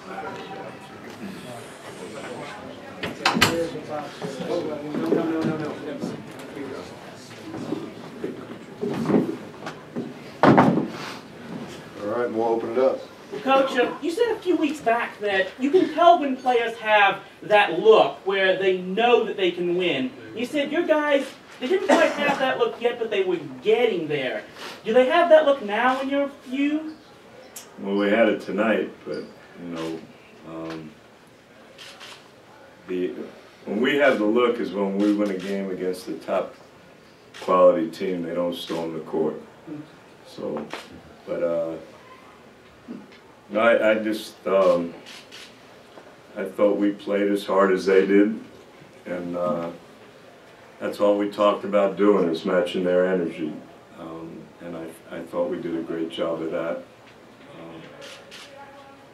All right, we'll open it up. Coach, you said a few weeks back that you can tell when players have that look where they know that they can win. You said your guys, they didn't quite have that look yet, but they were getting there. Do they have that look now in your view? Well, we had it tonight, but, you know, when we have the look is when we win a game against the top quality team. They don't storm the court. So, but no, I just I thought we played as hard as they did, and that's all we talked about doing is matching their energy, and I thought we did a great job of that.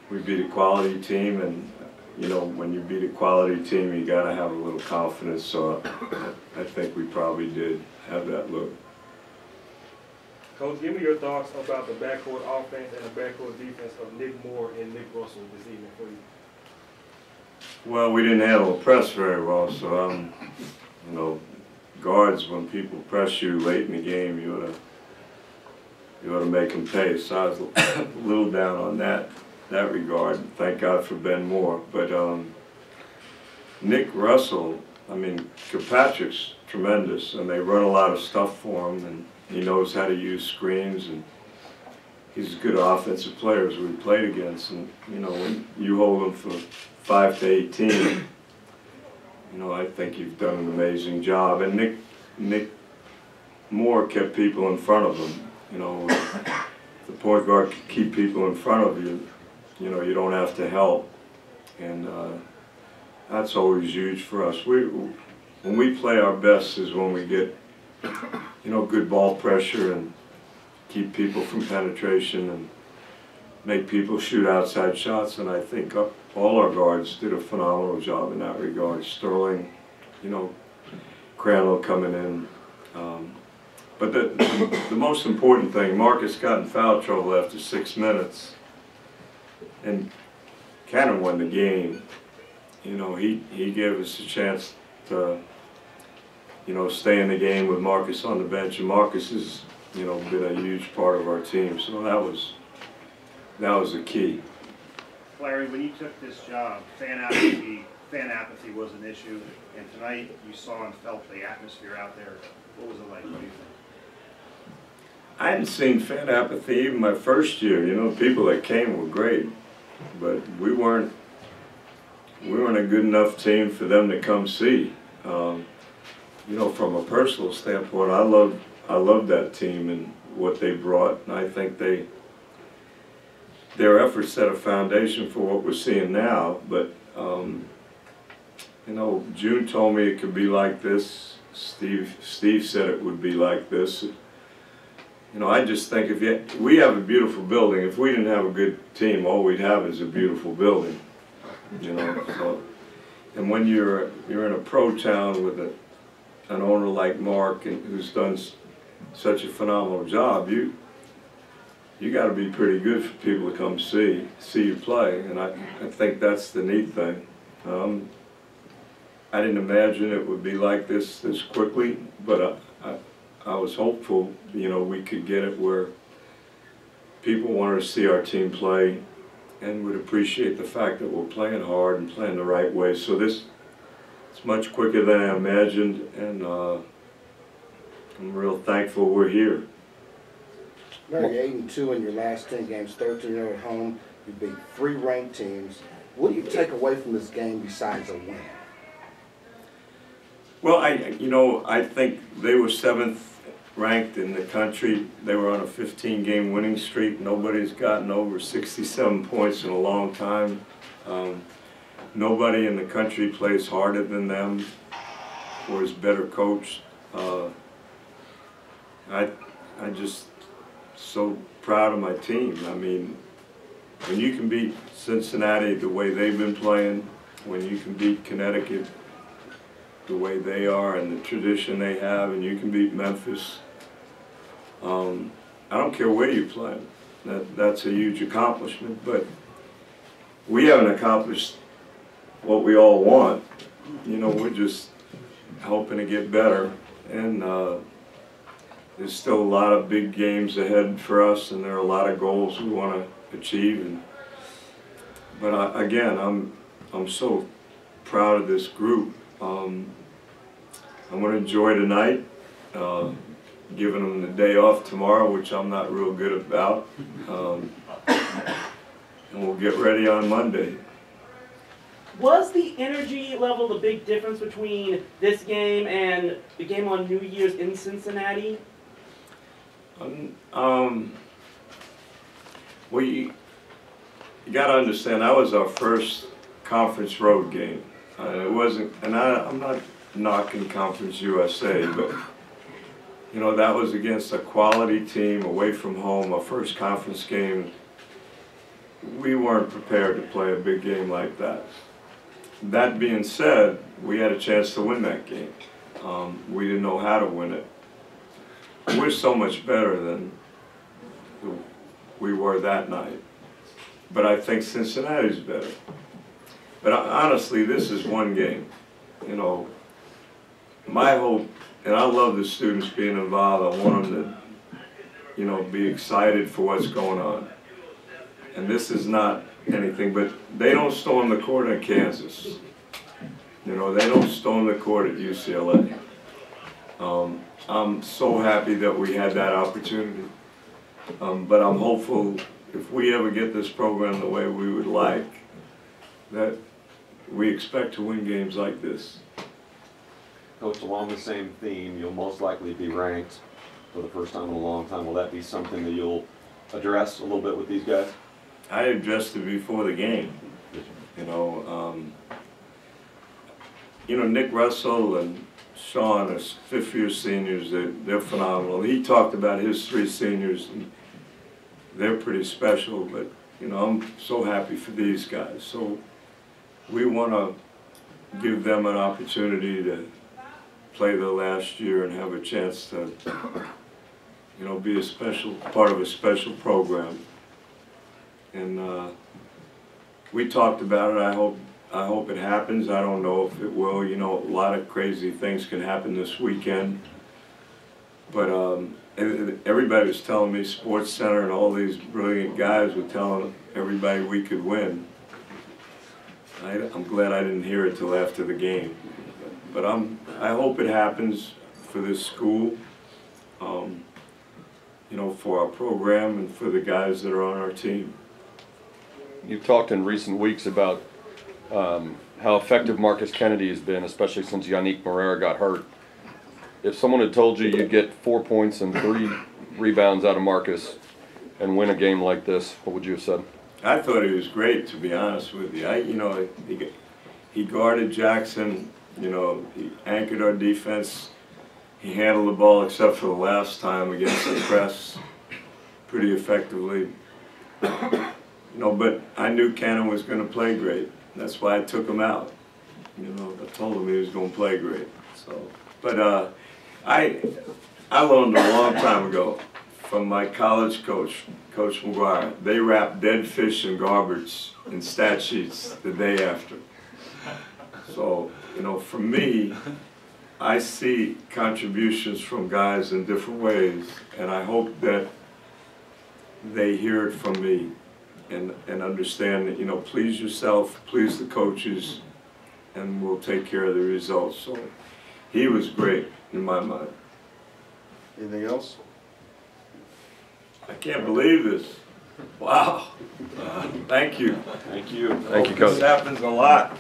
We beat a quality team, and you know, when you beat a quality team, you got to have a little confidence. So I think we probably did have that look. Coach, give me your thoughts about the backcourt offense and the backcourt defense of Nick Moore and Nick Russell this evening for you. Well, we didn't handle the press very well, so you know, guards, when people press you late in the game, you ought to make them pay. So I was a little down on that regard. Thank God for Ben Moore, but Nick Russell, I mean, Kirkpatrick's tremendous, and they run a lot of stuff for him, and he knows how to use screens, and he's a good offensive player as we played against. And you know, when you hold him for 5 to 18, you know, I think you've done an amazing job. And Nick Moore kept people in front of him. You know, the point guard can keep people in front of you. You know, you don't have to help, and that's always huge for us. When we play our best is when we get, you know, good ball pressure and keep people from penetration and make people shoot outside shots. And I think all our guards did a phenomenal job in that regard. Sterling, you know, Crandall coming in. But the most important thing, Marcus got in foul trouble after 6 minutes. And Cannon won the game. You know, he gave us a chance to, you know, stay in the game with Marcus on the bench, and Marcus has, you know, been a huge part of our team. So that was the key. Larry, when you took this job, fan apathy was an issue, and tonight you saw and felt the atmosphere out there. What was it like? What do you think? I hadn't seen fan apathy even my first year. You know, people that came were great, but we weren't a good enough team for them to come see. You know, from a personal standpoint, I loved that team and what they brought, and I think their efforts set a foundation for what we're seeing now. But you know, June told me it could be like this. Steve said it would be like this. You know, I just think we have a beautiful building. If we didn't have a good team, all we'd have is a beautiful building. You know, so, and when you're in a pro town with an owner like Mark, and who's done such a phenomenal job, you got to be pretty good for people to come see you play. And I think that's the neat thing. I didn't imagine it would be like this quickly, but I was hopeful, you know, we could get it where people wanted to see our team play and would appreciate the fact that we're playing hard and playing the right way. So it's much quicker than I imagined, and I'm real thankful we're here. Larry, 8-2 in your last 10 games, 13-0 at home. You beat 3 ranked teams. What do you take away from this game besides a win? Well, I think they were 7th ranked in the country. They were on a 15-game winning streak. Nobody's gotten over 67 points in a long time. Nobody in the country plays harder than them or is better coached. I just so proud of my team. I mean, when you can beat Cincinnati the way they've been playing, when you can beat Connecticut the way they are and the tradition they have, and you can beat Memphis, I don't care where you play. That's a huge accomplishment. But we haven't accomplished what we all want. You know, we're just hoping to get better, and there's still a lot of big games ahead for us, and there are a lot of goals we want to achieve. But again, I'm so proud of this group. I'm going to enjoy tonight, giving them the day off tomorrow, which I'm not real good about, and we'll get ready on Monday. Was the energy level the big difference between this game and the game on New Year's in Cincinnati? Well, you got to understand, that was our first conference road game. It wasn't, and I'm not knocking Conference USA, but you know, that was against a quality team away from home, our first conference game. We weren't prepared to play a big game like that. That being said, we had a chance to win that game. We didn't know how to win it. We're so much better than we were that night. But I think Cincinnati's better. But honestly, this is one game. You know, my hope, and I love the students being involved. I want them to, you know, be excited for what's going on. And this is not anything, but they don't storm the court at Kansas. You know, they don't storm the court at UCLA. I'm so happy that we had that opportunity. But I'm hopeful if we ever get this program the way we would like, that we expect to win games like this. Coach, along the same theme, you'll most likely be ranked for the first time in a long time. Will that be something that you'll address a little bit with these guys? I addressed it before the game. You know, Nick Russell and Sean are fifth-year seniors. They're phenomenal. He talked about his three seniors, and they're pretty special. But you know, I'm so happy for these guys. So we want to give them an opportunity to play their last year and have a chance to, you know, be a special part of a special program. And we talked about it. I hope it happens. I don't know if it will. You know, a lot of crazy things can happen this weekend. But everybody was telling me, Sports Center and all these brilliant guys were telling everybody we could win. I'm glad I didn't hear it till after the game. But I hope it happens for this school, you know, for our program and for the guys that are on our team. You've talked in recent weeks about how effective Marcus Kennedy has been, especially since Yannick Moreira got hurt. If someone had told you you'd get 4 points and 3 rebounds out of Marcus and win a game like this, what would you have said? I thought he was great, to be honest with you. You know, he guarded Jackson. You know, he anchored our defense. He handled the ball, except for the last time against the press, pretty effectively. You know, but I knew Cannon was going to play great. That's why I took him out. You know, I told him he was going to play great. So, but I learned a long time ago from my college coach, Coach McGuire. They wrap dead fish in garbage in stat sheets the day after. So, you know, for me, I see contributions from guys in different ways, and I hope that they hear it from me. And understand that, you know, please yourself, please the coaches, and we'll take care of the results. So he was great in my mind. Anything else? I can't believe this. Wow. Thank you. Thank you. Thank you, Coach. This happens a lot.